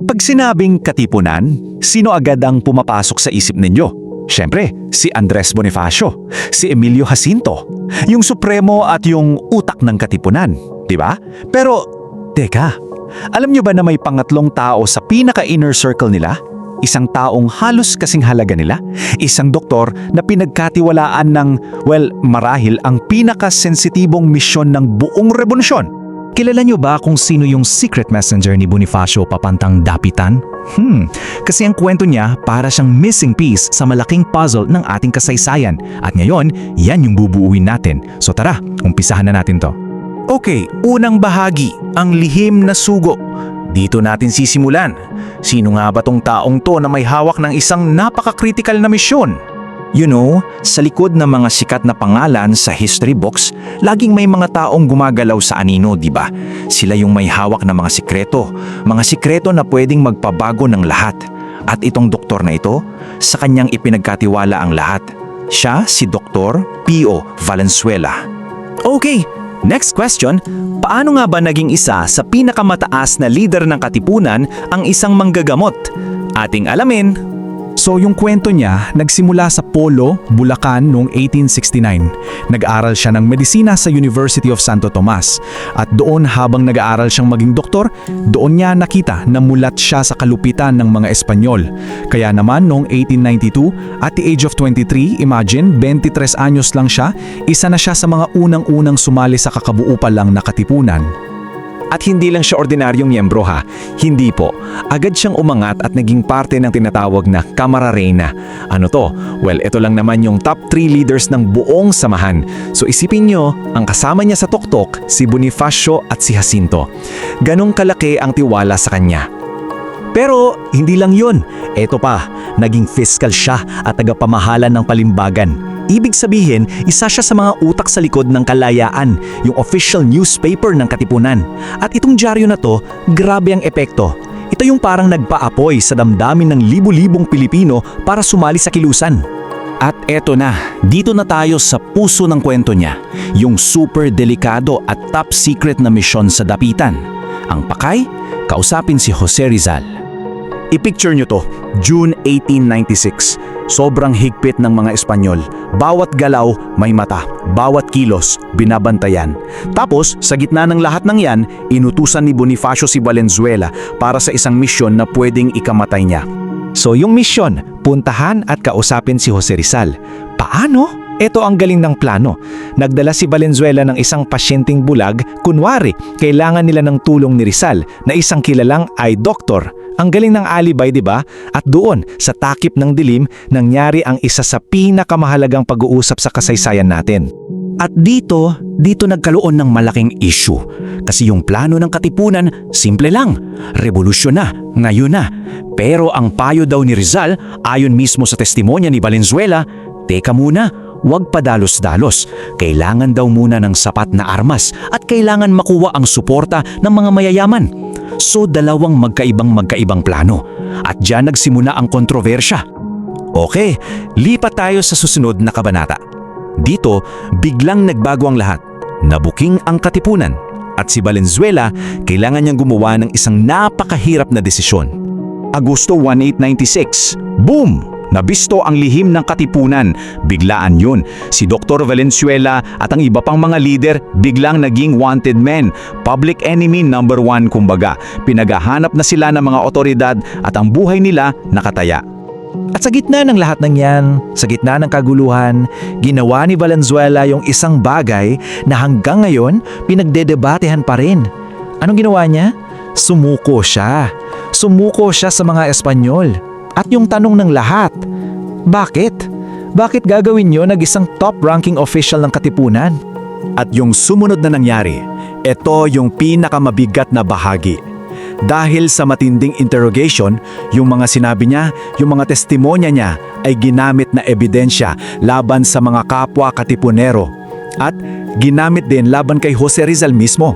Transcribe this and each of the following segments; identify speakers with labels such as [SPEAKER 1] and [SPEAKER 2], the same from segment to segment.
[SPEAKER 1] Pag sinabing Katipunan, sino agad ang pumapasok sa isip ninyo? Siyempre, si Andres Bonifacio, si Emilio Jacinto, yung supremo at yung utak ng Katipunan, di ba? Pero, teka, alam nyo ba na may pangatlong tao sa pinaka-inner circle nila? Isang taong halos kasing halaga nila? Isang doktor na pinagkatiwalaan ng, marahil ang pinaka-sensitibong misyon ng buong revolusyon.
[SPEAKER 2] Kilala niyo ba kung sino yung secret messenger ni Bonifacio papantang dapitan? Kasi ang kwento niya para siyang missing piece sa malaking puzzle ng ating kasaysayan. At ngayon, yan yung bubuuin natin. So tara, umpisahan na natin to.
[SPEAKER 3] Okay, unang bahagi, ang lihim na sugo. Dito natin sisimulan. Sino nga ba tong taong to na may hawak ng isang napaka-critical na misyon? You know, sa likod ng mga sikat na pangalan sa history books, laging may mga taong gumagalaw sa anino, di ba? Sila yung may hawak ng mga sikreto na pwedeng magpabago ng lahat. At itong doktor na ito, sa kanyang ipinagkatiwala ang lahat. Siya si Dr. Pio Valenzuela.
[SPEAKER 2] Okay, next question. Paano nga ba naging isa sa pinakamataas na leader ng Katipunan ang isang manggagamot? Ating alamin.
[SPEAKER 4] So yung kwento niya, nagsimula sa Polo, Bulacan noong 1869. Nag-aral siya ng medisina sa University of Santo Tomas. At doon habang nag-aaral siyang maging doktor, doon niya nakita na mulat siya sa kalupitan ng mga Espanyol. Kaya naman noong 1892, at the age of 23, imagine, 23 anyos lang siya, isa na siya sa mga unang-unang sumali sa kakabuo pa lang na Katipunan.
[SPEAKER 2] At hindi lang siya ordinaryong miyembro ha. Hindi po. Agad siyang umangat at naging parte ng tinatawag na Kamara Reina. Ano to? Well, ito lang naman yung top 3 leaders ng buong samahan. So isipin nyo, ang kasama niya sa tuktok, si Bonifacio at si Jacinto. Ganong kalaki ang tiwala sa kanya. Pero hindi lang yun. Eto pa, naging fiscal siya at tagapamahala ng palimbagan. Ibig sabihin, isa siya sa mga utak sa likod ng Kalayaan, yung official newspaper ng Katipunan. At itong dyaryo na to, grabe ang epekto. Ito yung parang nagpaapoy sa damdamin ng libu-libong Pilipino para sumali sa kilusan.
[SPEAKER 3] At eto na, dito na tayo sa puso ng kwento niya, yung super delikado at top secret na misyon sa dapitan. Ang pakay, kausapin si Jose Rizal. I-picture nyo to, June 1896. Sobrang higpit ng mga Espanyol. Bawat galaw may mata, bawat kilos binabantayan. Tapos, sa gitna ng lahat ng yan, inutusan ni Bonifacio si Valenzuela para sa isang misyon na pwedeng ikamatay niya.
[SPEAKER 2] So yung misyon, puntahan at kausapin si Jose Rizal. Paano? Ito ang galing ng plano. Nagdala si Valenzuela ng isang pasyenteng bulag, kunwari, kailangan nila ng tulong ni Rizal na isang kilalang eye doctor. Ang galing ng alibay, di ba? At doon, sa takip ng dilim, nangyari ang isa sa pinakamahalagang pag-uusap sa kasaysayan natin. At dito nagkaroon ng malaking issue. Kasi yung plano ng Katipunan, simple lang. Revolusyon na, ngayon na. Pero ang payo daw ni Rizal, ayon mismo sa testimonya ni Valenzuela, teka muna, huwag padalos-dalos. Kailangan daw muna ng sapat na armas at kailangan makuha ang suporta ng mga mayayaman. So dalawang magkaibang plano. At diyan nagsimula ang kontrobersya. Okay, lipat tayo sa susunod na kabanata. Dito, biglang nagbago ang lahat. Nabuking ang Katipunan. At si Valenzuela, kailangan niyang gumawa ng isang napakahirap na desisyon. Agosto 1896. Boom! Nabisto ang lihim ng Katipunan. Biglaan yun. Si Dr. Valenzuela at ang iba pang mga leader biglang naging wanted men. Public enemy number 1 kumbaga. Pinaghahanap na sila ng mga otoridad at ang buhay nila nakataya. At sa gitna ng lahat ng yan, sa gitna ng kaguluhan, ginawa ni Valenzuela yung isang bagay na hanggang ngayon pinagdedebatehan pa rin. Anong ginawa niya? Sumuko siya. Sumuko siya sa mga Espanyol. At yung tanong ng lahat, bakit? Bakit gagawin nyo nag-isang top-ranking official ng Katipunan? At yung sumunod na nangyari, ito yung pinakamabigat na bahagi. Dahil sa matinding interrogation, yung mga sinabi niya, yung mga testimonya niya ay ginamit na ebidensya laban sa mga kapwa Katipunero. At ginamit din laban kay Jose Rizal mismo.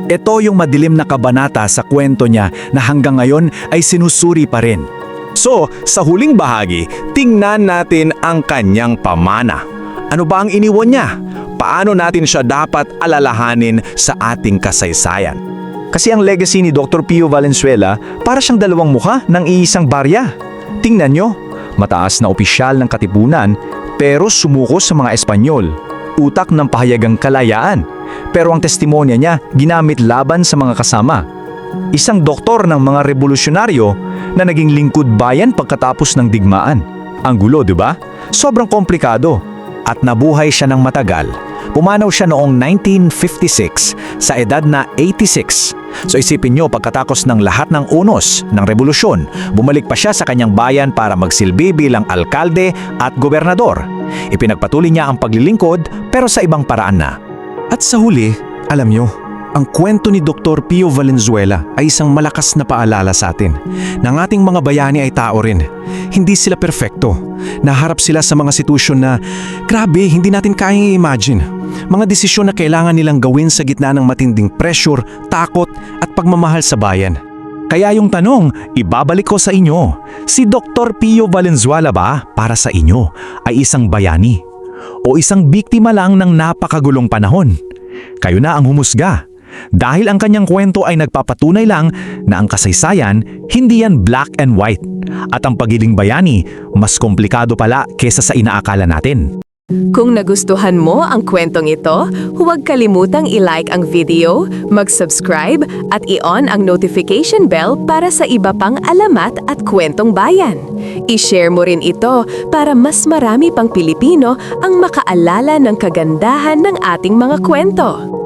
[SPEAKER 2] Ito yung madilim na kabanata sa kwento niya na hanggang ngayon ay sinusuri pa rin. So, sa huling bahagi, tingnan natin ang kanyang pamana. Ano ba ang iniwan niya? Paano natin siya dapat alalahanin sa ating kasaysayan? Kasi ang legacy ni Dr. Pio Valenzuela para siyang dalawang mukha ng iisang barya. Tingnan nyo, mataas na opisyal ng katipunan pero sumuko sa mga Espanyol. Utak ng pahayagang kalayaan. Pero ang testimonya niya ginamit laban sa mga kasama. Isang doktor ng mga revolusyonaryo na naging lingkod bayan pagkatapos ng digmaan. Ang gulo, di ba? Sobrang komplikado.
[SPEAKER 3] At nabuhay siya ng matagal. Pumanaw siya noong 1956 sa edad na 86. So isipin nyo, pagkatapos ng lahat ng unos ng revolusyon, bumalik pa siya sa kanyang bayan para magsilbi bilang alkalde at gobernador. Ipinagpatuloy niya ang paglilingkod pero sa ibang paraan na.
[SPEAKER 4] At sa huli, alam nyo, ang kwento ni Dr. Pio Valenzuela ay isang malakas na paalala sa atin na ang ating mga bayani ay tao rin. Hindi sila perpekto. Naharap sila sa mga sitwasyon na, grabe, hindi natin kayang i-imagine. Mga desisyon na kailangan nilang gawin sa gitna ng matinding pressure, takot at pagmamahal sa bayan. Kaya yung tanong, ibabalik ko sa inyo, si Dr. Pio Valenzuela ba para sa inyo ay isang bayani? O isang biktima lang ng napakagulong panahon? Kayo na ang humusga. Dahil ang kanyang kwento ay nagpapatunay lang na ang kasaysayan, hindi yan black and white. At ang pagiging bayani, mas komplikado pala kesa sa inaakala natin.
[SPEAKER 5] Kung nagustuhan mo ang kwentong ito, huwag kalimutang i-like ang video, mag-subscribe at i-on ang notification bell para sa iba pang alamat at kwentong bayan. I-share mo rin ito para mas marami pang Pilipino ang makaalala ng kagandahan ng ating mga kwento.